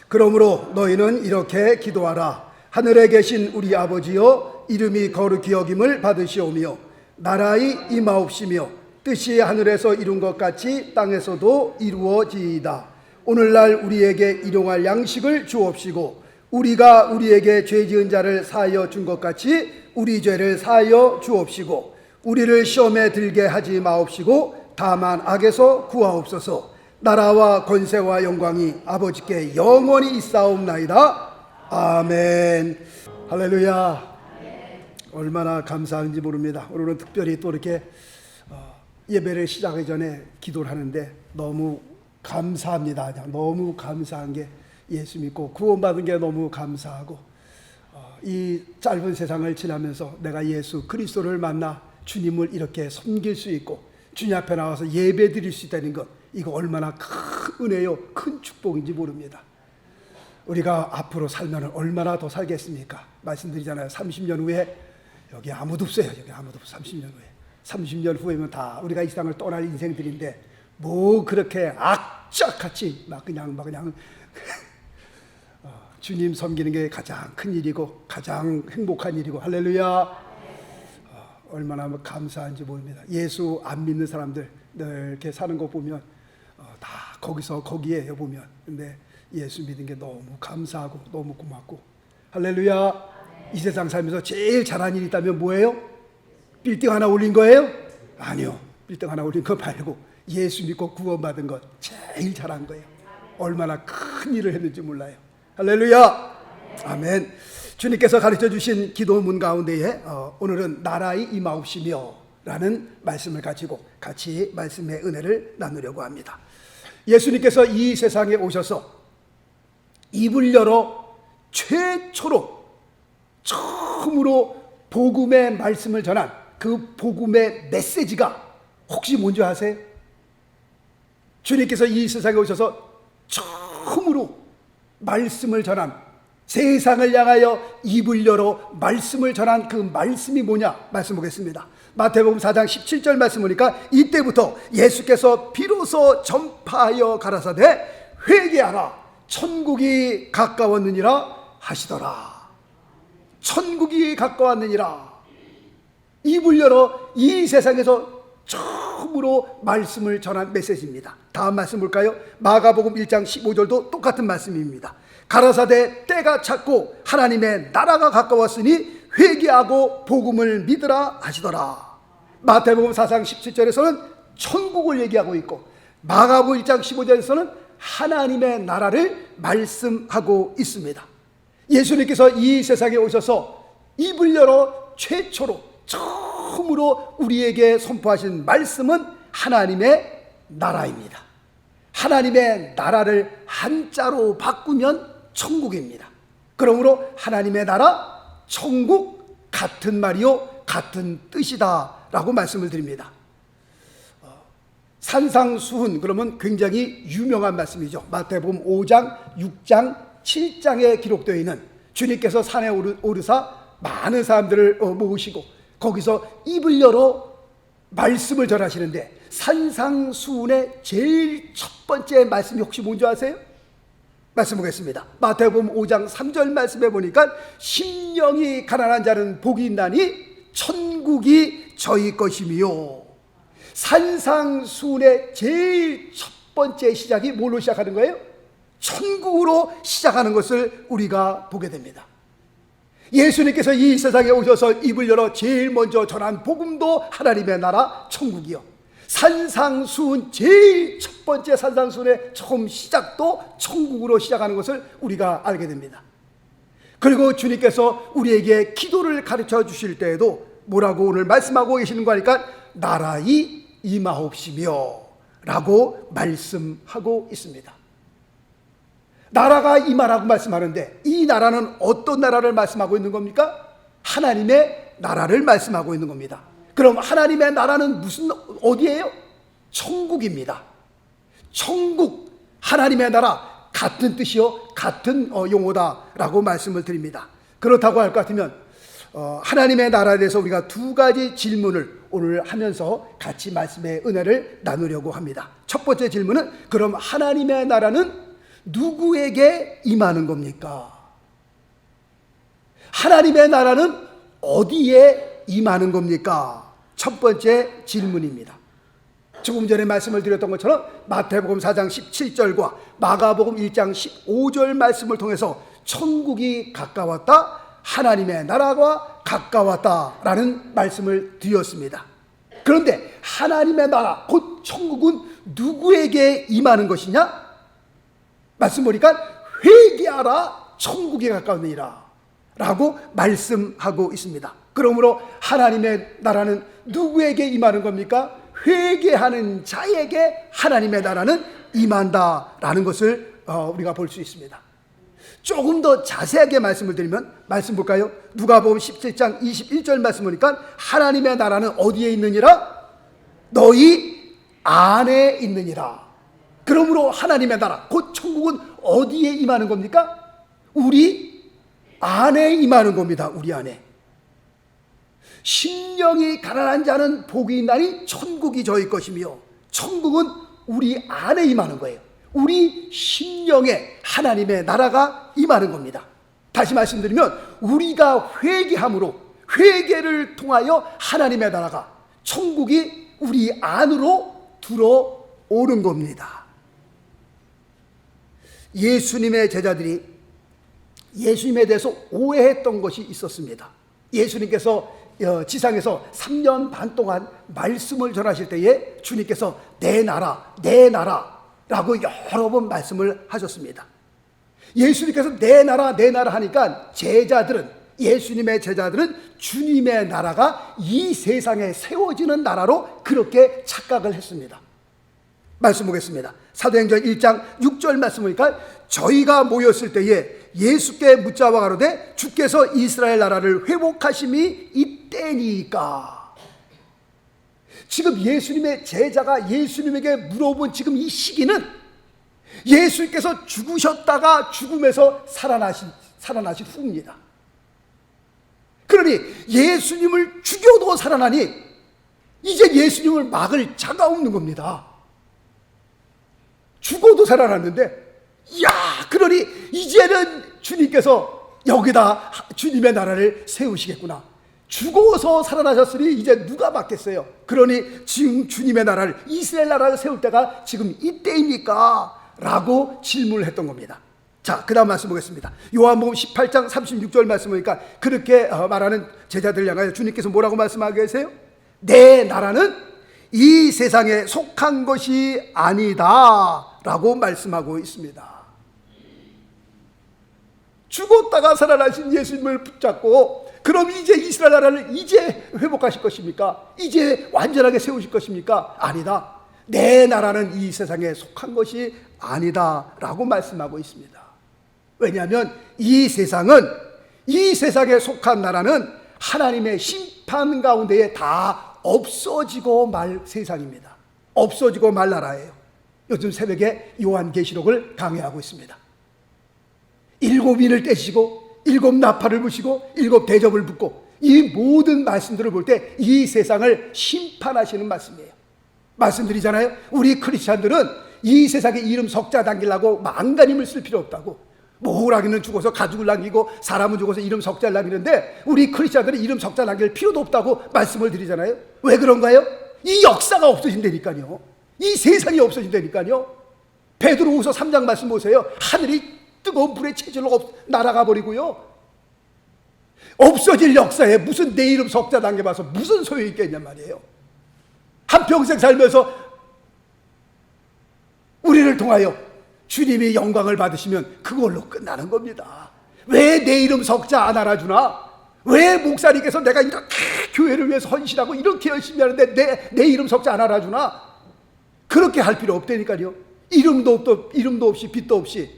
그러므로 너희는 이렇게 기도하라. 하늘에 계신 우리 아버지여, 이름이 거룩히 여김을 받으시오며 나라의 임하옵시며 뜻이 하늘에서 이룬 것 같이 땅에서도 이루어지이다. 오늘날 우리에게 일용할 양식을 주옵시고 우리가 우리에게 죄 지은 자를 사하여 준 것 같이 우리 죄를 사하여 주옵시고 우리를 시험에 들게 하지 마옵시고 다만 악에서 구하옵소서. 나라와 권세와 영광이 아버지께 영원히 있사옵나이다. 아멘. 할렐루야. 얼마나 감사한지 모릅니다. 오늘은 특별히 또 이렇게 예배를 시작하기 전에 기도를 하는데 너무 감사합니다. 너무 감사한 게 예수 믿고 구원받은 게 너무 감사하고, 이 짧은 세상을 지나면서 내가 예수 그리스도를 만나 주님을 이렇게 섬길 수 있고 주님 앞에 나와서 예배 드릴 수 있다는 것, 이거 얼마나 큰 은혜요, 큰 축복인지 모릅니다. 우리가 앞으로 살면 얼마나 더 살겠습니까? 말씀드리잖아요. 30년 후에 여기 아무도 없어요. 여기 아무도 없어. 30년 후에면 다 우리가 이 세상을 떠날 인생들인데 뭐 그렇게 악착같이 막 그냥 주님 섬기는 게 가장 큰 일이고 가장 행복한 일이고, 할렐루야. 얼마나 감사한지 모릅니다. 예수 안 믿는 사람들 늘 이렇게 사는 거 보면 다 거기서 거기에요 보면. 근데 예수 믿은 게 너무 감사하고 너무 고맙고, 할렐루야. 이 세상 살면서 제일 잘한 일이 있다면 뭐예요? 빌딩 하나 올린 거예요? 아니요. 빌딩 하나 올린 거 말고 예수 믿고 구원받은 것 제일 잘한 거예요. 얼마나 큰 일을 했는지 몰라요. 할렐루야. 아멘. 주님께서 가르쳐 주신 기도문 가운데에 오늘은 나라의 임하옵시며 라는 말씀을 가지고 같이 말씀의 은혜를 나누려고 합니다. 예수님께서 이 세상에 오셔서 입을 열어 최초로 처음으로 복음의 말씀을 전한 그 복음의 메시지가 혹시 뭔지 아세요? 주님께서 이 세상에 오셔서 처음으로 말씀을 전한, 세상을 향하여 입을 열어 말씀을 전한 그 말씀이 뭐냐? 말씀 보겠습니다. 마태복음 4장 17절 말씀 보니까 이때부터 예수께서 비로소 전파하여 가라사대 회개하라, 천국이 가까웠느니라 하시더라. 천국이 가까웠느니라. 입을 열어 이 세상에서 처음으로 말씀을 전한 메시지입니다. 다음 말씀 볼까요? 마가복음 1장 15절도 똑같은 말씀입니다. 가라사대 때가 찼고 하나님의 나라가 가까웠으니 회개하고 복음을 믿으라 하시더라. 마태복음 4장 17절에서는 천국을 얘기하고 있고 마가복음 1장 15절에서는 하나님의 나라를 말씀하고 있습니다. 예수님께서 이 세상에 오셔서 입을 열어 최초로 처음으로 우리에게 선포하신 말씀은 하나님의 나라입니다. 하나님의 나라를 한자로 바꾸면 천국입니다. 그러므로 하나님의 나라, 천국 같은 말이요 같은 뜻이다 라고 말씀을 드립니다. 산상수훈, 그러면 굉장히 유명한 말씀이죠. 마태복음 5장, 6장, 7장에 기록되어 있는, 주님께서 산에 오르사 많은 사람들을 모으시고 거기서 입을 열어 말씀을 전하시는데 산상수훈의 제일 첫 번째 말씀이 혹시 뭔지 아세요? 말씀 보겠습니다. 마태복음 5장 3절 말씀에 보니까 심령이 가난한 자는 복이 있나니 천국이 저희 것이며, 산상수훈의 제일 첫 번째 시작이 뭘로 시작하는 거예요? 천국으로 시작하는 것을 우리가 보게 됩니다. 예수님께서 이 세상에 오셔서 입을 열어 제일 먼저 전한 복음도 하나님의 나라 천국이요, 산상수훈 제일 첫 번째 산상수훈의 처음 시작도 천국으로 시작하는 것을 우리가 알게 됩니다. 그리고 주님께서 우리에게 기도를 가르쳐 주실 때에도 뭐라고 오늘 말씀하고 계시는 거니까 나라의 임하옵시며 라고 말씀하고 있습니다. 나라가 임하라고 말씀하는데 이 나라는 어떤 나라를 말씀하고 있는 겁니까? 하나님의 나라를 말씀하고 있는 겁니다. 그럼 하나님의 나라는 어디예요? 천국입니다. 천국, 하나님의 나라 같은 뜻이요 같은 용어다라고 말씀을 드립니다. 그렇다고 할 것 같으면 하나님의 나라에 대해서 우리가 두 가지 질문을 오늘 하면서 같이 말씀의 은혜를 나누려고 합니다. 첫 번째 질문은, 그럼 하나님의 나라는 누구에게 임하는 겁니까? 하나님의 나라는 어디에 임하는 겁니까? 첫 번째 질문입니다. 조금 전에 말씀을 드렸던 것처럼 마태복음 4장 17절과 마가복음 1장 15절 말씀을 통해서 천국이 가까웠다, 하나님의 나라가 가까웠다라는 말씀을 드렸습니다. 그런데 하나님의 나라, 곧 천국은 누구에게 임하는 것이냐? 말씀 보니까 회개하라, 천국이 가까우니라 라고 말씀하고 있습니다. 그러므로 하나님의 나라는 누구에게 임하는 겁니까? 회개하는 자에게 하나님의 나라는 임한다라는 것을 우리가 볼 수 있습니다. 조금 더 자세하게 말씀을 드리면, 말씀 볼까요? 누가복음 17장 21절 말씀 보니까 하나님의 나라는 어디에 있느니라? 너희 안에 있느니라. 그러므로 하나님의 나라, 곧 천국은 어디에 임하는 겁니까? 우리 안에 임하는 겁니다. 우리 안에. 심령이 가난한 자는 복이 있나니 천국이 저희 것이며, 천국은 우리 안에 임하는 거예요. 우리 심령에 하나님의 나라가 임하는 겁니다. 다시 말씀드리면 우리가 회개함으로, 회개를 통하여 하나님의 나라가, 천국이 우리 안으로 들어오는 겁니다. 예수님의 제자들이 예수님에 대해서 오해했던 것이 있었습니다. 예수님께서 지상에서 3년 반 동안 말씀을 전하실 때에 주님께서 내 나라, 내 나라 라고 여러 번 말씀을 하셨습니다. 예수님께서 내 나라, 내 나라 하니까 제자들은, 예수님의 제자들은 주님의 나라가 이 세상에 세워지는 나라로 그렇게 착각을 했습니다. 말씀 보겠습니다. 사도행전 1장 6절 말씀 보니까 저희가 모였을 때에 예수께 묻자와 가로되 주께서 이스라엘 나라를 회복하심이 이때니까. 지금 예수님의 제자가 예수님에게 물어본 지금 이 시기는 예수님께서 죽으셨다가 죽음에서 살아나신 후입니다. 그러니 예수님을 죽여도 살아나니 이제 예수님을 막을 자가 없는 겁니다. 죽어도 살아났는데, 그러니 이제는 주님께서 여기다 주님의 나라를 세우시겠구나. 죽어서 살아나셨으니 이제 누가 막겠어요? 그러니 지금 주님의 나라를, 이스라엘 나라를 세울 때가 지금 이때입니까? 라고 질문을 했던 겁니다. 자, 그 다음 말씀 보겠습니다. 요한복음 18장 36절 말씀 보니까 그렇게 말하는 제자들 향하여 주님께서 뭐라고 말씀하고 계세요? 내 나라는 이 세상에 속한 것이 아니다 라고 말씀하고 있습니다. 죽었다가 살아나신 예수님을 붙잡고 그럼 이제 이스라엘 나라를 이제 회복하실 것입니까? 이제 완전하게 세우실 것입니까? 아니다. 내 나라는 이 세상에 속한 것이 아니다 라고 말씀하고 있습니다. 왜냐하면 이 세상은, 이 세상에 속한 나라는 하나님의 심판 가운데에 다 없어지고 말 세상입니다. 없어지고 말 나라예요. 요즘 새벽에 요한계시록을 강해하고 있습니다. 7인을 떼시고 7 나팔을 부시고 7 대접을 붓고, 이 모든 말씀들을 볼 때 이 세상을 심판하시는 말씀이에요. 말씀드리잖아요. 우리 크리스찬들은 이 세상에 이름 석자 남기려고 망가님을 쓸 필요 없다고. 뭐 호랑이는 죽어서 가죽을 남기고 사람은 죽어서 이름 석자를 남기는데 우리 크리스찬들은 이름 석자 남길 필요도 없다고 말씀을 드리잖아요. 왜 그런가요? 이 역사가 없어진다니까요. 이 세상이 없어진다니까요. 베드로후서 3장 말씀 보세요. 하늘이 뜨거운 불의 체질로 날아가 버리고요. 없어질 역사에 무슨 내 이름 석자 남겨봐서 무슨 소용이 있겠냔 말이에요. 한평생 살면서 우리를 통하여 주님이 영광을 받으시면 그걸로 끝나는 겁니다. 왜 내 이름 석자 안 알아주나? 왜 목사님께서 내가 이렇게 교회를 위해서 헌신하고 이렇게 열심히 하는데 내 이름 석자 안 알아주나? 그렇게 할 필요 없다니까요. 이름도 없이 빛도 없이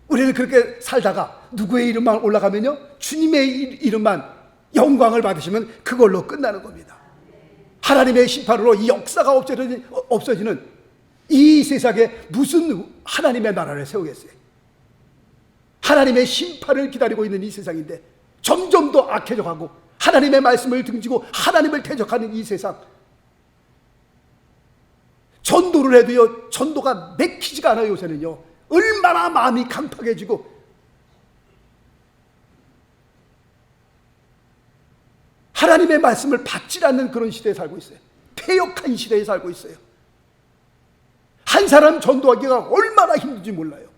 우리는 그렇게 살다가 누구의 이름만 올라가면요, 주님의 이름만 영광을 받으시면 그걸로 끝나는 겁니다. 하나님의 심판으로 이 역사가 없어지는 이 세상에 무슨 하나님의 나라를 세우겠어요? 하나님의 심판을 기다리고 있는 이 세상인데 점점 더 악해져 가고 하나님의 말씀을 등지고 하나님을 대적하는 이 세상, 전도를 해도요 전도가 맥히지가 않아요. 요새는요 얼마나 마음이 강팍해지고 하나님의 말씀을 받지 않는 그런 시대에 살고 있어요. 폐역한 시대에 살고 있어요. 한 사람 전도하기가 얼마나 힘든지 몰라요.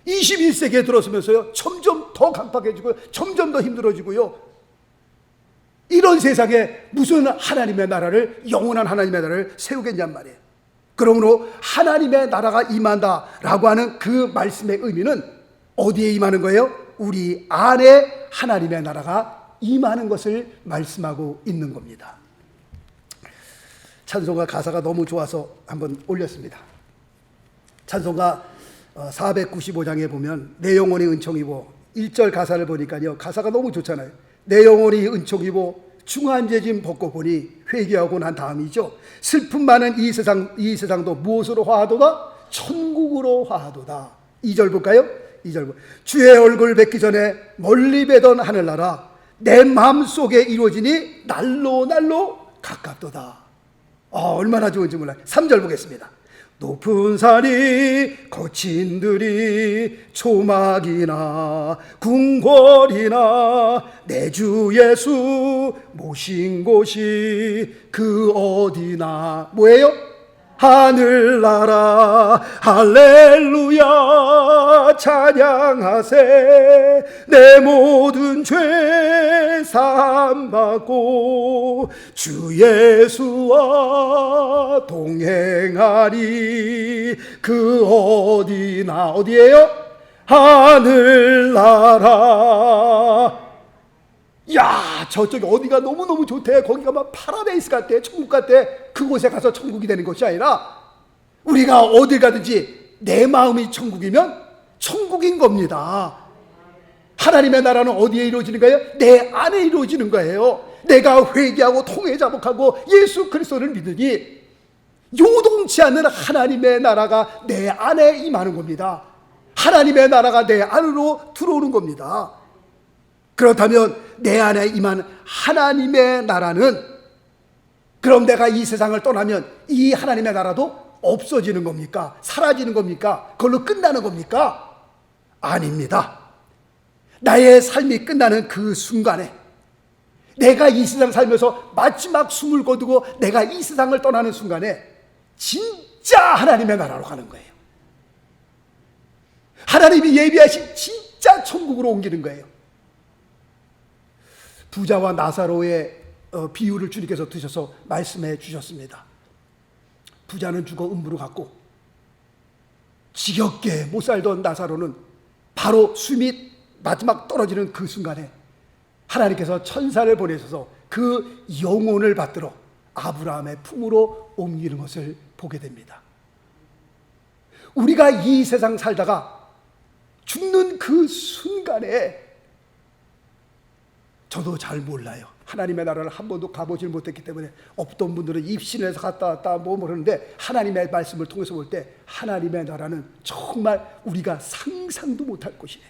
21세기에 들어서면서요, 점점 더 강팍해지고 점점 더 힘들어지고요. 이런 세상에 무슨 하나님의 나라를, 영원한 하나님의 나라를 세우겠냔 말이에요. 그러므로 하나님의 나라가 임한다라고 하는 그 말씀의 의미는 어디에 임하는 거예요? 우리 안에 하나님의 나라가 임하는 것을 말씀하고 있는 겁니다. 찬송가 가사가 너무 좋아서 한번 올렸습니다. 찬송가 495장에 보면 내 영혼이 은총이보 1절 가사를 보니까요, 가사가 너무 좋잖아요. 내 영혼이 은총이보 중한 죄짐 벗고 보니 회개하고 난 다음이죠. 슬픔 많은 이 세상도 무엇으로 화하도다? 천국으로 화하도다. 2절 볼까요? 2절. 주의 얼굴 뵙기 전에 멀리 뵈던 하늘나라 내 마음속에 이루어지니 날로 가깝도다. 얼마나 좋은지 몰라요. 3절 보겠습니다. 높은 산이 거친 들이 초막이나 궁궐이나 내 주 예수 모신 곳이 그 어디나 뭐예요? 하늘나라 할렐루야 찬양하세 내 모든 죄 사함받고 주 예수와 동행하리 그 어디나 어디예요? 하늘나라. 야, 저쪽에 어디가 너무너무 좋대. 거기가 막 파라다이스 같대, 천국 같대. 그곳에 가서 천국이 되는 것이 아니라 우리가 어딜 가든지 내 마음이 천국이면 천국인 겁니다. 하나님의 나라는 어디에 이루어지는 거예요? 내 안에 이루어지는 거예요. 내가 회개하고 통회 자복하고 예수 그리스도를 믿으니 요동치 않는 하나님의 나라가 내 안에 임하는 겁니다. 하나님의 나라가 내 안으로 들어오는 겁니다. 그렇다면 내 안에 임한 하나님의 나라는, 그럼 내가 이 세상을 떠나면 이 하나님의 나라도 없어지는 겁니까? 사라지는 겁니까? 그걸로 끝나는 겁니까? 아닙니다. 나의 삶이 끝나는 그 순간에, 내가 이 세상 살면서 마지막 숨을 거두고 내가 이 세상을 떠나는 순간에 진짜 하나님의 나라로 가는 거예요. 하나님이 예비하신 진짜 천국으로 옮기는 거예요. 부자와 나사로의 비유를 주님께서 드셔서 말씀해 주셨습니다. 부자는 죽어 음부로 갔고 지겹게 못 살던 나사로는 바로 숨이 마지막 떨어지는 그 순간에 하나님께서 천사를 보내셔서 그 영혼을 받들어 아브라함의 품으로 옮기는 것을 보게 됩니다. 우리가 이 세상 살다가 죽는 그 순간에, 저도 잘 몰라요. 하나님의 나라를 한 번도 가보질 못했기 때문에 어떤 분들은 입신해서 갔다 왔다 뭐 모르는데, 하나님의 말씀을 통해서 볼 때 하나님의 나라는 정말 우리가 상상도 못할 곳이에요.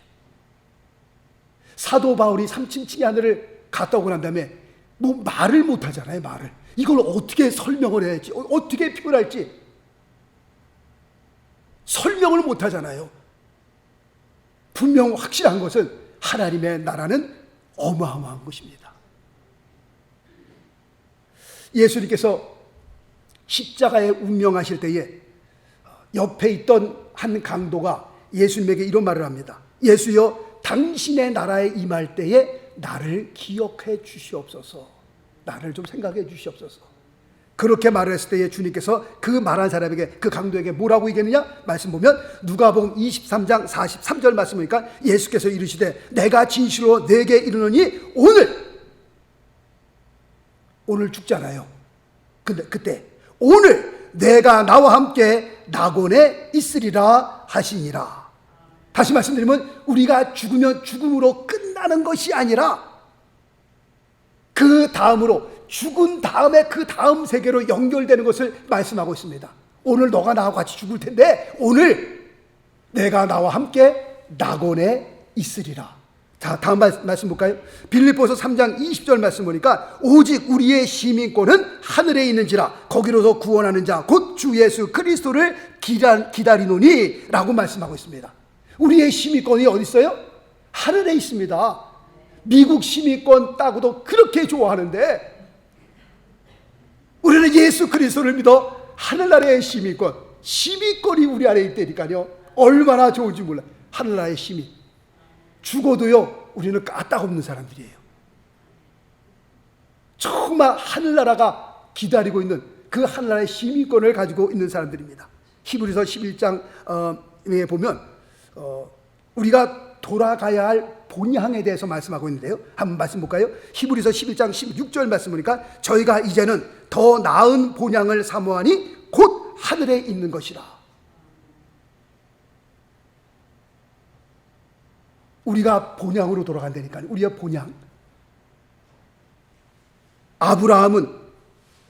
사도 바울이 3층 하늘을 갔다 오고 난 다음에 뭐 말을 못하잖아요. 말을 이걸 어떻게 설명을 해야 할지, 어떻게 표현할지 설명을 못하잖아요. 분명 확실한 것은 하나님의 나라는 어마어마한 것입니다. 예수님께서 십자가에 운명하실 때에 옆에 있던 한 강도가 예수님에게 이런 말을 합니다. 예수여, 당신의 나라에 임할 때에 나를 기억해 주시옵소서. 나를 좀 생각해 주시옵소서. 그렇게 말을 했을 때에 주님께서 그 말한 사람에게, 그 강도에게 뭐라고 얘기했느냐? 말씀 보면 누가복음 23장 43절 말씀 보니까 예수께서 이르시되 내가 진실로 내게 이르노니 오늘 죽잖아요. 근데 그때 오늘 내가 나와 함께 낙원에 있으리라 하시니라. 다시 말씀드리면 우리가 죽으면 죽음으로 끝나는 것이 아니라 그 다음으로, 죽은 다음에 그 다음 세계로 연결되는 것을 말씀하고 있습니다. 오늘 너가 나와 같이 죽을 텐데 오늘 내가 나와 함께 낙원에 있으리라. 자, 다음 말씀 볼까요? 빌립보서 3장 20절 말씀 보니까 오직 우리의 시민권은 하늘에 있는지라 거기로서 구원하는 자 곧 주 예수 그리스도를 기다리노니 라고 말씀하고 있습니다. 우리의 시민권이 어디 있어요? 하늘에 있습니다. 미국 시민권 따고도 그렇게 좋아하는데 우리는 예수 그리스도를 믿어 하늘나라의 시민권이 우리 안에 있다니까요. 얼마나 좋은지 몰라요. 하늘나라의 시민. 죽어도요 우리는 까딱없는 사람들이에요. 정말 하늘나라가 기다리고 있는 그 하늘나라의 시민권을 가지고 있는 사람들입니다. 히브리서 11장에 보면 우리가 돌아가야 할 본향에 대해서 말씀하고 있는데요. 한번 말씀 볼까요? 히브리서 11장 16절 말씀 보니까 저희가 이제는 더 나은 본향을 사모하니 곧 하늘에 있는 것이라. 우리가 본향으로 돌아간다니까요. 우리의 본향. 아브라함은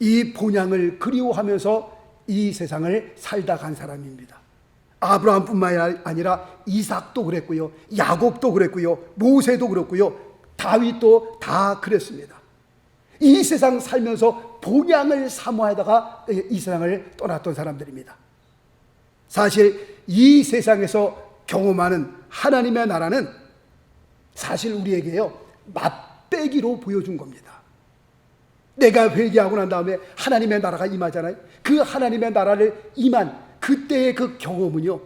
이 본향을 그리워하면서 이 세상을 살다 간 사람입니다. 아브라함뿐만 아니라 이삭도 그랬고요, 야곱도 그랬고요, 모세도 그랬고요, 다윗도 다 그랬습니다. 이 세상 살면서 본향을 사모하다가 이 세상을 떠났던 사람들입니다. 사실 이 세상에서 경험하는 하나님의 나라는 사실 우리에게요 맛배기로 보여준 겁니다. 내가 회개하고 난 다음에 하나님의 나라가 임하잖아요. 그 하나님의 나라를 임한 그때의 그 경험은요,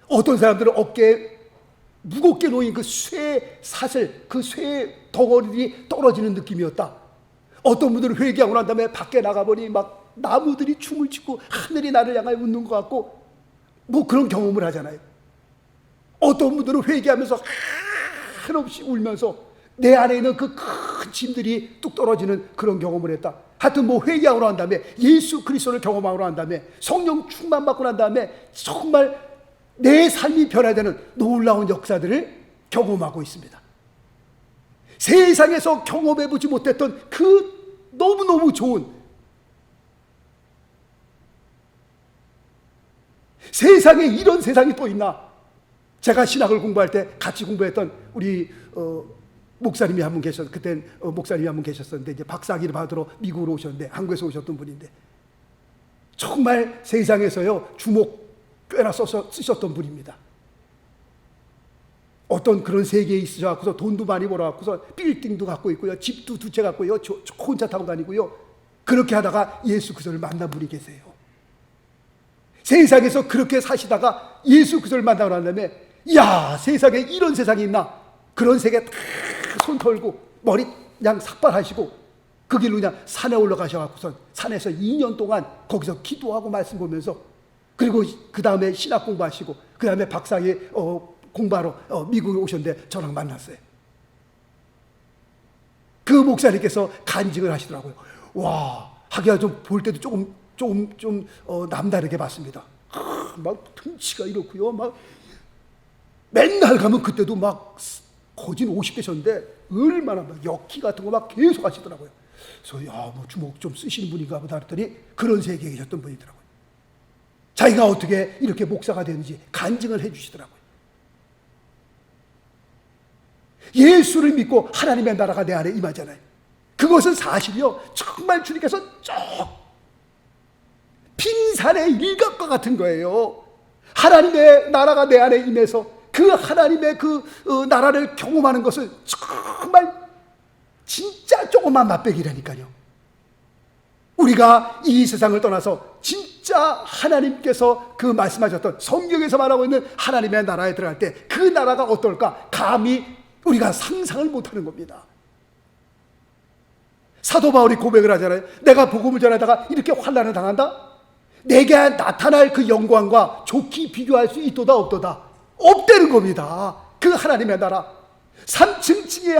어떤 사람들은 어깨에 무겁게 놓인 그 쇠 사슬, 그 쇠 덩어리들이 떨어지는 느낌이었다. 어떤 분들은 회개하고 난 다음에 밖에 나가보니 막 나무들이 춤을 추고 하늘이 나를 향하여 웃는 것 같고 뭐 그런 경험을 하잖아요. 어떤 분들은 회개하면서 한없이 울면서 내 안에 있는 그 큰 짐들이 뚝 떨어지는 그런 경험을 했다. 하여튼 뭐 회개하고 난 다음에 예수 그리스도를 경험하고 난 다음에 성령 충만 받고 난 다음에 정말 내 삶이 변화되는 놀라운 역사들을 경험하고 있습니다. 세상에서 경험해보지 못했던 그 너무너무 좋은, 세상에 이런 세상이 또 있나. 제가 신학을 공부할 때 같이 공부했던 우리 목사님이 한 분 계셨, 그때 목사님이 한 분 계셨었는데 이제 박사학위를 받으러 미국으로 오셨는데, 한국에서 오셨던 분인데 정말 세상에서요 주목 꽤나 쓰셨던 분입니다. 어떤 그런 세계에 있으셔서 돈도 많이 벌어갖고서 빌딩도 갖고 있고요, 집도 두 채 갖고 있고요, 혼자 타고 다니고요. 그렇게 하다가 예수 그리스도를 만난 분이 계세요. 세상에서 그렇게 사시다가 예수 그리스도를 만나고 난 다음에 야, 세상에 이런 세상이 있나. 그런 세계 다 손 털고 머리 그냥 삭발하시고 그 길로 그냥 산에 올라가셔갖고서 산에서 2년 동안 거기서 기도하고 말씀 보면서, 그리고 그 다음에 신학 공부하시고 그 다음에 박사학위 공부하러 미국에 오셨는데 저랑 만났어요. 그 목사님께서 간증을 하시더라고요. 와, 하기야 좀 볼 때도 조금 남다르게 봤습니다. 막 등치가 이렇고요, 막 맨날 가면 그때도 막 거진 50대셨는데 얼마나 막 역기 같은 거 막 계속 하시더라고요. 그래서 야, 뭐 주먹 좀 쓰시는 분인가 보다 그랬더니 그런 세계에 계셨던 분이더라고요. 자기가 어떻게 이렇게 목사가 되는지 간증을 해주시더라고요. 예수를 믿고 하나님의 나라가 내 안에 임하잖아요. 그것은 사실이요 정말 주님께서 빈산의 일각과 같은 거예요. 하나님의 나라가 내 안에 임해서 그 하나님의 그 나라를 경험하는 것은 정말 진짜 조그만 맛배기라니까요. 우리가 이 세상을 떠나서 진짜 하나님께서 그 말씀하셨던 성경에서 말하고 있는 하나님의 나라에 들어갈 때 그 나라가 어떨까 감히 우리가 상상을 못하는 겁니다. 사도 바울이 고백을 하잖아요. 내가 복음을 전하다가 이렇게 환난을 당한다? 내게 나타날 그 영광과 좋게 비교할 수 있도다 없도다? 없다는 겁니다. 그 하나님의 나라, 3층 층의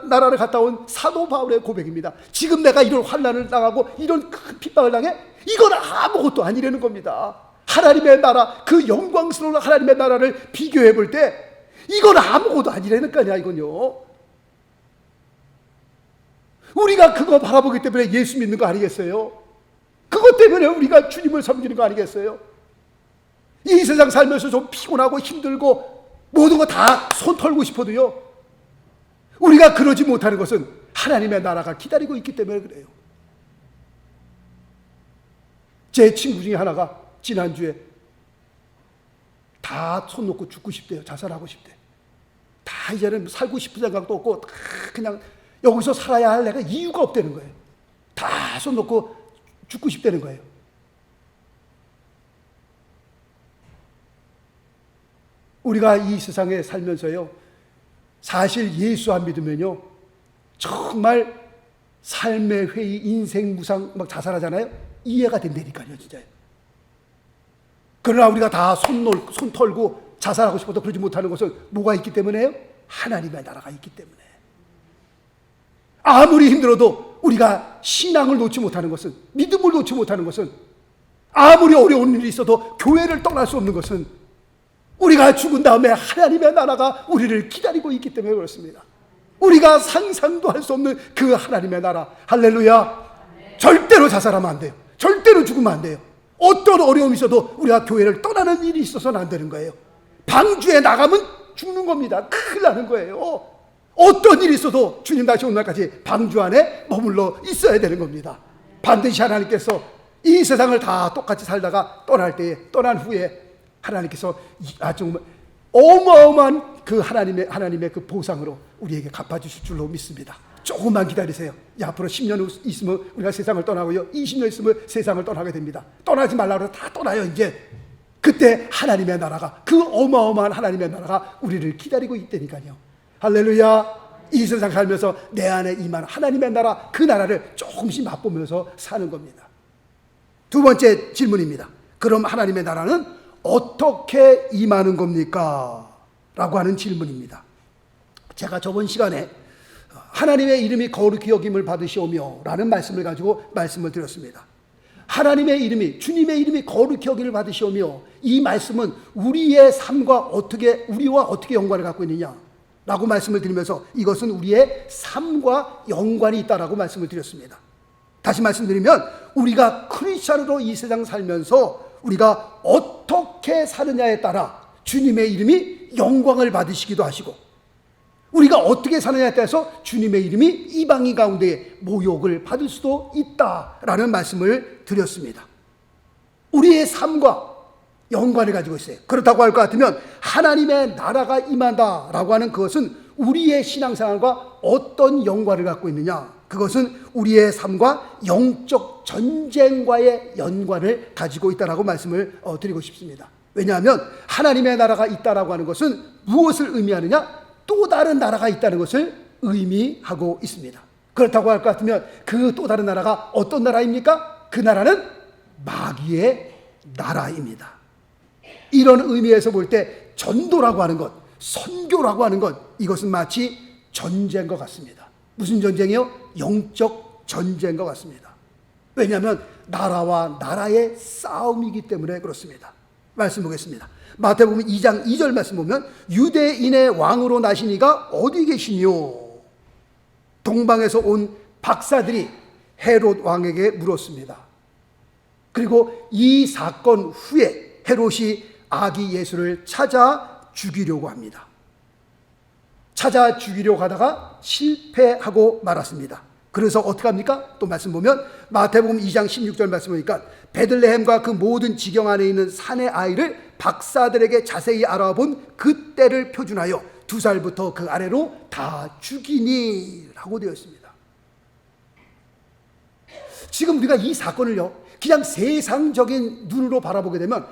나라를 갔다 온 사도 바울의 고백입니다. 지금 내가 이런 환난을 당하고 이런 큰 핍박을 당해? 이건 아무것도 아니라는 겁니다. 하나님의 나라, 그 영광스러운 하나님의 나라를 비교해 볼 때 이건 아무것도 아니라는 거 아니야, 이건요. 우리가 그거 바라보기 때문에 예수 믿는 거 아니겠어요? 그것 때문에 우리가 주님을 섬기는 거 아니겠어요? 이 세상 살면서 좀 피곤하고 힘들고 모든 거 다 손 털고 싶어도요, 우리가 그러지 못하는 것은 하나님의 나라가 기다리고 있기 때문에 그래요. 제 친구 중에 하나가 지난주에 다 손 놓고 죽고 싶대요. 자살하고 싶대. 다 이제는 살고 싶은 생각도 없고 다 그냥 여기서 살아야 할 내가 이유가 없다는 거예요. 다 손 놓고 죽고 싶다는 거예요. 우리가 이 세상에 살면서요, 사실 예수 안 믿으면요, 정말 삶의 회의, 인생 무상 막 자살하잖아요. 이해가 된다니까요, 진짜요. 그러나 우리가 다 손 털고 자살하고 싶어도 그러지 못하는 것은 뭐가 있기 때문에요? 하나님의 나라가 있기 때문에. 아무리 힘들어도 우리가 신앙을 놓지 못하는 것은, 믿음을 놓지 못하는 것은, 아무리 어려운 일이 있어도 교회를 떠날 수 없는 것은 우리가 죽은 다음에 하나님의 나라가 우리를 기다리고 있기 때문에 그렇습니다. 우리가 상상도 할 수 없는 그 하나님의 나라, 할렐루야. 절대로 자살하면 안 돼요. 절대로 죽으면 안 돼요. 어떤 어려움이 있어도 우리가 교회를 떠나는 일이 있어서는 안 되는 거예요. 방주에 나가면 죽는 겁니다. 큰일 나는 거예요. 어떤 일이 있어도 주님 다시 온 날까지 방주 안에 머물러 있어야 되는 겁니다. 반드시 하나님께서 이 세상을 다 똑같이 살다가 떠난 후에 하나님께서 아주 어마어마한 그 하나님의 그 보상으로 우리에게 갚아주실 줄로 믿습니다. 조금만 기다리세요. 앞으로 10년 있으면 우리가 세상을 떠나고요, 20년 있으면 세상을 떠나게 됩니다. 떠나지 말라고 해서 다 떠나요. 이제 그때 하나님의 나라가, 그 어마어마한 하나님의 나라가 우리를 기다리고 있다니까요. 할렐루야. 이 세상 살면서 내 안에 임한 하나님의 나라, 그 나라를 조금씩 맛보면서 사는 겁니다. 두 번째 질문입니다. 그럼 하나님의 나라는 어떻게 임하는 겁니까? 라고 하는 질문입니다. 제가 저번 시간에 하나님의 이름이 거룩히 여김을 받으시오며 라는 말씀을 가지고 말씀을 드렸습니다. 하나님의 이름이, 주님의 이름이 거룩히 여김을 받으시오며, 이 말씀은 우리의 삶과 우리와 어떻게 연관을 갖고 있느냐 라고 말씀을 드리면서 이것은 우리의 삶과 연관이 있다라고 말씀을 드렸습니다. 다시 말씀드리면 우리가 크리스찬으로 이 세상 살면서 우리가 어떻게 사느냐에 따라 주님의 이름이 영광을 받으시기도 하시고, 우리가 어떻게 사느냐에 따라서 주님의 이름이 이방인 가운데 모욕을 받을 수도 있다라는 말씀을 드렸습니다. 우리의 삶과 연관을 가지고 있어요. 그렇다고 할 것 같으면 하나님의 나라가 임한다라고 하는 그것은 우리의 신앙생활과 어떤 연관을 갖고 있느냐, 그것은 우리의 삶과 영적 전쟁과의 연관을 가지고 있다라고 말씀을 드리고 싶습니다. 왜냐하면 하나님의 나라가 있다라고 하는 것은 무엇을 의미하느냐? 또 다른 나라가 있다는 것을 의미하고 있습니다. 그렇다고 할 것 같으면 그 또 다른 나라가 어떤 나라입니까? 그 나라는 마귀의 나라입니다. 이런 의미에서 볼 때 전도라고 하는 것, 선교라고 하는 것, 이것은 마치 전쟁과 같습니다. 무슨 전쟁이요? 영적 전쟁과 같습니다. 왜냐하면 나라와 나라의 싸움이기 때문에 그렇습니다. 말씀 보겠습니다. 마태복음 2장 2절 말씀 보면 유대인의 왕으로 나시니가 어디 계시뇨? 동방에서 온 박사들이 헤롯 왕에게 물었습니다. 그리고 이 사건 후에 헤롯이 아기 예수를 찾아 죽이려고 합니다. 찾아 죽이려고 하다가 실패하고 말았습니다. 그래서 어떻게 합니까? 또 말씀 보면 마태복음 2장 16절 말씀 보니까 베들레헴과 그 모든 지경 안에 있는 산의 아이를 박사들에게 자세히 알아본 그때를 표준하여 2살부터 그 아래로 다 죽이니 라고 되어 있습니다. 지금 우리가 이 사건을요, 그냥 세상적인 눈으로 바라보게 되면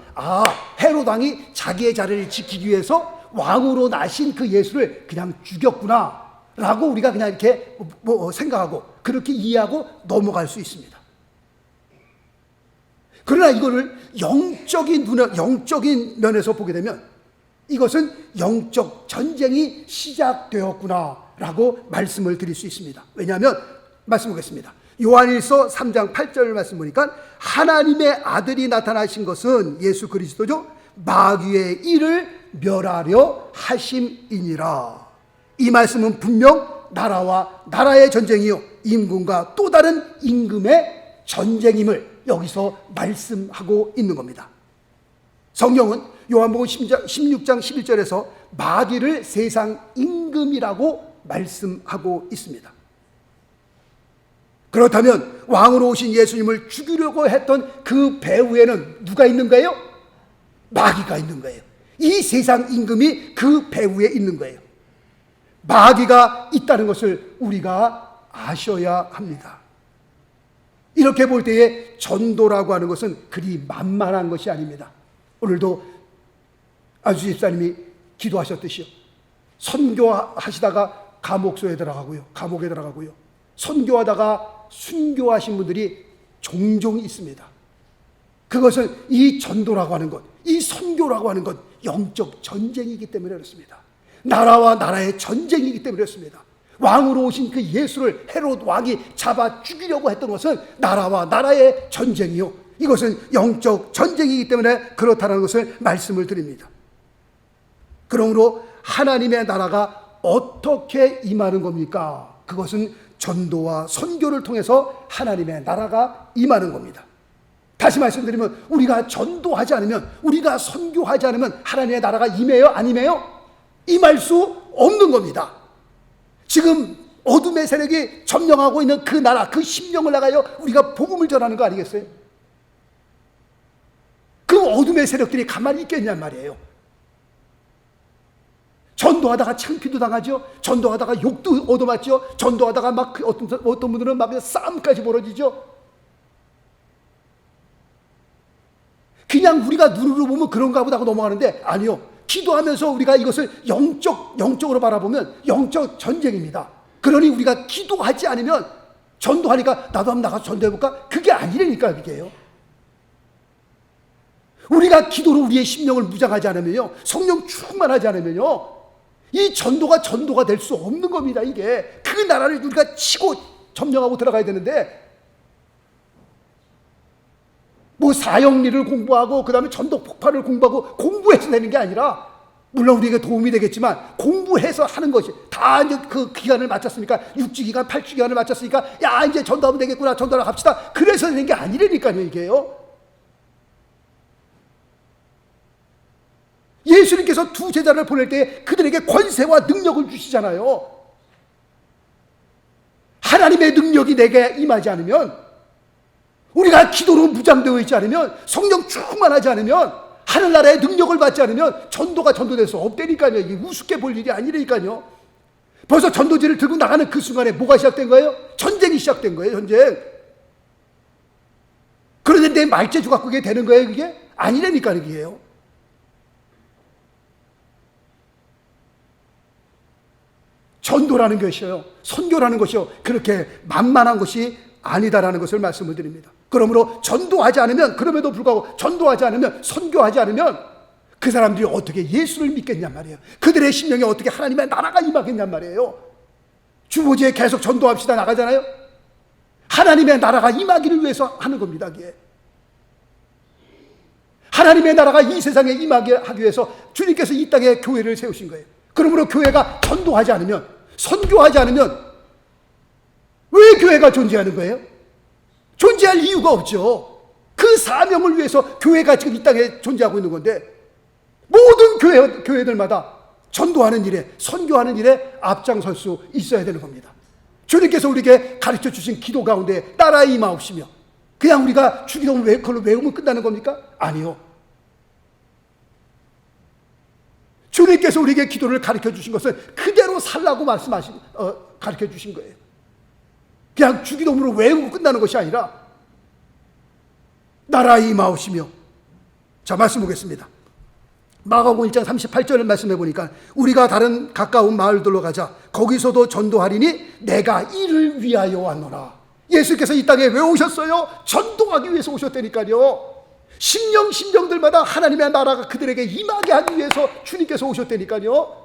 헤롯 왕이 자기의 자리를 지키기 위해서 왕으로 나신 그 예수를 그냥 죽였구나 라고 우리가 그냥 이렇게 생각하고 그렇게 이해하고 넘어갈 수 있습니다. 그러나 이거를 영적인 면에서 보게 되면 이것은 영적 전쟁이 시작되었구나 라고 말씀을 드릴 수 있습니다. 왜냐하면 말씀 보겠습니다. 요한일서 3장 8절 말씀 보니까 하나님의 아들이 나타나신 것은 예수 그리스도죠, 마귀의 일을 멸하려 하심이니라. 이 말씀은 분명 나라와 나라의 전쟁이요, 임금과 또 다른 임금의 전쟁임을 여기서 말씀하고 있는 겁니다. 성경은 요한복음 16장 11절에서 마귀를 세상 임금이라고 말씀하고 있습니다. 그렇다면 왕으로 오신 예수님을 죽이려고 했던 그 배후에는 누가 있는 거예요? 마귀가 있는 거예요. 이 세상 임금이 그 배후에 있는 거예요. 마귀가 있다는 것을 우리가 아셔야 합니다. 이렇게 볼 때에 전도라고 하는 것은 그리 만만한 것이 아닙니다. 오늘도 안수 집사님이 기도하셨듯이요, 선교하시다가 감옥에 들어가고요. 선교하다가 순교하신 분들이 종종 있습니다. 그것은 이 전도라고 하는 것, 이 선교라고 하는 것, 영적 전쟁이기 때문에 그렇습니다. 나라와 나라의 전쟁이기 때문에 그렇습니다. 왕으로 오신 그 예수를 헤롯 왕이 잡아 죽이려고 했던 것은 나라와 나라의 전쟁이요, 이것은 영적 전쟁이기 때문에 그렇다는 것을 말씀을 드립니다. 그러므로 하나님의 나라가 어떻게 임하는 겁니까? 그것은 전도와 선교를 통해서 하나님의 나라가 임하는 겁니다. 다시 말씀드리면, 우리가 전도하지 않으면, 우리가 선교하지 않으면 하나님의 나라가 임해요? 안 임해요? 임할 수 없는 겁니다. 지금 어둠의 세력이 점령하고 있는 그 나라, 그 심령을 나가요 우리가 복음을 전하는 거 아니겠어요? 그 어둠의 세력들이 가만히 있겠냔 말이에요. 전도하다가 창피도 당하죠. 전도하다가 욕도 얻어맞죠. 전도하다가 막 어떤 분들은 막 싸움까지 벌어지죠. 그냥 우리가 눈으로 보면 그런가 보다 하고 넘어가는데, 아니요, 기도하면서 우리가 이것을 영적으로 바라보면 영적 전쟁입니다. 그러니 우리가 기도하지 않으면, 전도하니까 나도 한번 나가서 전도해볼까? 그게 아니라니까. 그게요, 우리가 기도로 우리의 심령을 무장하지 않으면요, 성령 충만하지 않으면요, 이 전도가 될 수 없는 겁니다. 이게 그 나라를 우리가 치고 점령하고 들어가야 되는데, 뭐 사형리를 공부하고 그 다음에 전도 폭발을 공부하고 공부해서 되는 게 아니라, 물론 우리에게 도움이 되겠지만 공부해서 하는 것이, 다 이제 그 기간을 마쳤으니까, 6주 기간 8주 기간을 마쳤으니까, 야 이제 전도하면 되겠구나, 전도하러 갑시다, 그래서 되는 게 아니라니까요. 이게요, 예수님께서 두 제자를 보낼 때 그들에게 권세와 능력을 주시잖아요. 하나님의 능력이 내게 임하지 않으면, 우리가 기도로 무장되어 있지 않으면, 성령 충만하지 않으면, 하늘나라의 능력을 받지 않으면 전도가 전도될 수 없다니까요. 이게 우습게 볼 일이 아니라니까요. 벌써 전도지를 들고 나가는 그 순간에 뭐가 시작된 거예요? 전쟁이 시작된 거예요. 전쟁. 그런데 내 말재주 갖고 그게 되는 거예요? 그게 아니라니까. 그게요, 전도라는 것이요, 선교라는 것이요, 그렇게 만만한 것이 아니다라는 것을 말씀을 드립니다. 그러므로 전도하지 않으면, 그럼에도 불구하고 전도하지 않으면, 선교하지 않으면 그 사람들이 어떻게 예수를 믿겠냔 말이에요. 그들의 심령에 어떻게 하나님의 나라가 임하겠냔 말이에요. 주보지에 계속 전도합시다 나가잖아요. 하나님의 나라가 임하기를 위해서 하는 겁니다. 그게 하나님의 나라가 이 세상에 임하게 하기 위해서 주님께서 이 땅에 교회를 세우신 거예요. 그러므로 교회가 전도하지 않으면, 선교하지 않으면 왜 교회가 존재하는 거예요? 존재할 이유가 없죠. 그 사명을 위해서 교회가 지금 이 땅에 존재하고 있는 건데, 모든 교회들마다 전도하는 일에, 선교하는 일에 앞장설 수 있어야 되는 겁니다. 주님께서 우리에게 가르쳐 주신 기도 가운데 따라의 임하옵시며, 그냥 우리가 주기도문 그걸로 외우면 끝나는 겁니까? 아니요. 주님께서 우리에게 기도를 가르쳐 주신 것은 그대로 살라고 가르쳐 주신 거예요. 그냥 주기도문으로 외우고 끝나는 것이 아니라, 나라의 임하옵시며. 자, 말씀 보겠습니다. 마가복음 1장 38절을 말씀해 보니까, 우리가 다른 가까운 마을들로 가자, 거기서도 전도하리니 내가 이를 위하여 왔노라. 예수께서 이 땅에 왜 오셨어요? 전도하기 위해서 오셨다니까요. 심령들마다 하나님의 나라가 그들에게 임하게 하기 위해서 주님께서 오셨다니까요.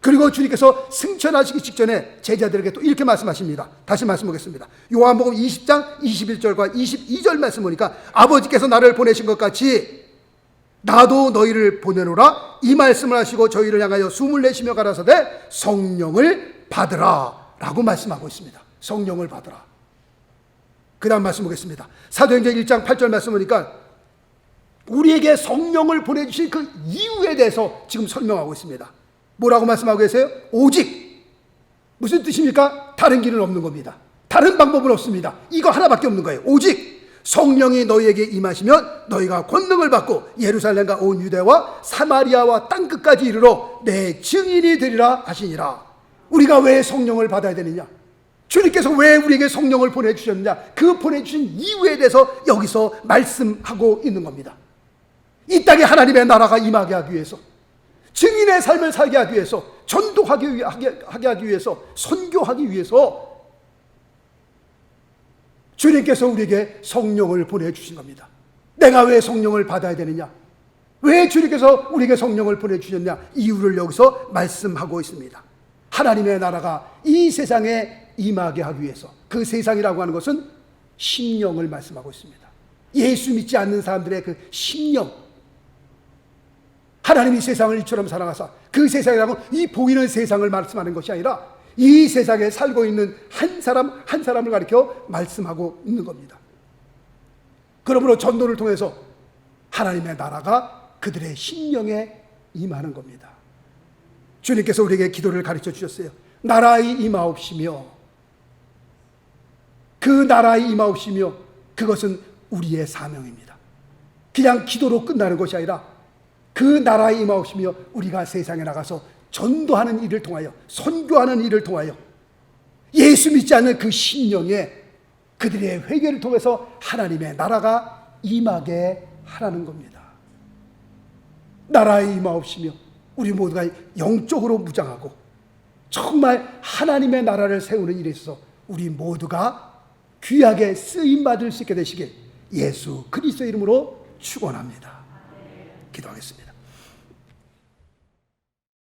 그리고 주님께서 승천하시기 직전에 제자들에게 또 이렇게 말씀하십니다. 다시 말씀 보겠습니다. 요한복음 20장 21절과 22절 말씀 보니까, 아버지께서 나를 보내신 것 같이 나도 너희를 보내노라, 이 말씀을 하시고 저희를 향하여 숨을 내쉬며 가라사대 성령을 받으라 라고 말씀하고 있습니다. 성령을 받으라. 그 다음 말씀 보겠습니다. 사도행전 1장 8절 말씀 보니까 우리에게 성령을 보내주신 그 이유에 대해서 지금 설명하고 있습니다. 뭐라고 말씀하고 계세요? 오직, 무슨 뜻입니까? 다른 길은 없는 겁니다. 다른 방법은 없습니다. 이거 하나밖에 없는 거예요. 오직 성령이 너희에게 임하시면 너희가 권능을 받고 예루살렘과 온 유대와 사마리아와 땅끝까지 이르러 내 증인이 되리라 하시니라. 우리가 왜 성령을 받아야 되느냐? 주님께서 왜 우리에게 성령을 보내주셨느냐? 그 보내주신 이유에 대해서 여기서 말씀하고 있는 겁니다. 이 땅에 하나님의 나라가 임하게 하기 위해서, 증인의 삶을 살게 하기 위해서, 전도하게 하기 위해서, 선교하기 위해서 주님께서 우리에게 성령을 보내주신 겁니다. 내가 왜 성령을 받아야 되느냐? 왜 주님께서 우리에게 성령을 보내주셨냐? 이유를 여기서 말씀하고 있습니다. 하나님의 나라가 이 세상에 임하게 하기 위해서, 그 세상이라고 하는 것은 심령을 말씀하고 있습니다. 예수 믿지 않는 사람들의 그 심령, 하나님이 세상을 이처럼 사랑하사, 그 세상이라고 이 보이는 세상을 말씀하는 것이 아니라 이 세상에 살고 있는 한 사람 한 사람을 가리켜 말씀하고 있는 겁니다. 그러므로 전도를 통해서 하나님의 나라가 그들의 심령에 임하는 겁니다. 주님께서 우리에게 기도를 가르쳐 주셨어요. 나라의 임하옵시며, 그 나라의 임하옵시며, 그것은 우리의 사명입니다. 그냥 기도로 끝나는 것이 아니라 그 나라의 임하옵시며 우리가 세상에 나가서 전도하는 일을 통하여, 선교하는 일을 통하여 예수 믿지 않는 그 심령에 그들의 회개를 통해서 하나님의 나라가 임하게 하라는 겁니다. 나라의 임하옵시며 우리 모두가 영적으로 무장하고 정말 하나님의 나라를 세우는 일에 있어서 우리 모두가 귀하게 쓰임받을 수 있게 되시길 예수 그리스도의 이름으로 축원합니다. 기도하겠습니다.